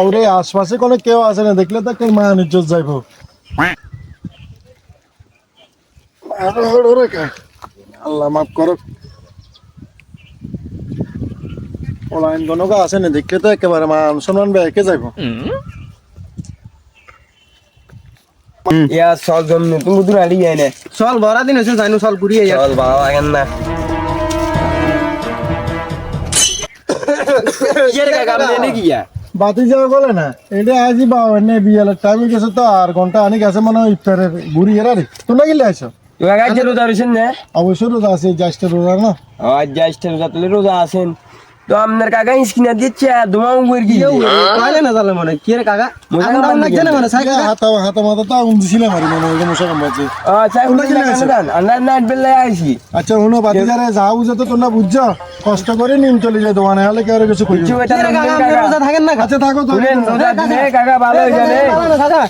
ওরে আশপাশে কোনো কেউ আছে না, দেখলে তো একটা মান ইজ্জত যাইবো। আল্লাহ মাফ করো। অনলাইন কোনো আছে না, দেখলে তো একেবারে মান সম্মান বেঁকে যাইবো। ইয়া চল জমনে তুমি দূর আড়ি আইনে চল বড়া দিন হয়েছে জানো চল ঘুরিয়ে যাই চল বাবা লাগেন না ইয়ে রে কাকা আমনে নাকি ইয়া বাতি যাওয়া বলে না, এটা আজই বাবা এনে বিয়ালের টাইমে গেছে তো, আর ঘন্টা আনি গেছে মনে হয় ইফতারের ঘুরি এরা রে। তোমরা গেলে আইছো? তো কাকা যে রোজা রইছেন না অবশ্যই রোজা আছে, জ্যৈষ্ঠ রোজা না। আজ যাইতে রোজা তুলে রোজা আছেন তো আপনার কাকা স্কিনা দিচ্ছে ধুমাম কই কি কইলে না জালে মনে কি রে কাকা মজা আগুন কামান লাগছে না মানে সাই কাকা হাতা হাতা মাথা তো আগুন দিছিলাম আর মনে হয় মশা কামড়াচ্ছে। আচ্ছা তোমরা কি উনি আছো? কেন আন্ডার নাইট বেলা আইছি আচ্ছা হুনো বাতি যারে যা বুঝে তো তোমরা বুঝছো, কষ্ট করে নিম চলে যায় দোকানে, হলে কেউ কিছু করি কিছু এটা কি রে কাকা আপনি রোজা থাকেন না আচ্ছা থাকো তো। শুনেন রোজা দিনে কাকা ভালো হয়ে জানে কাকা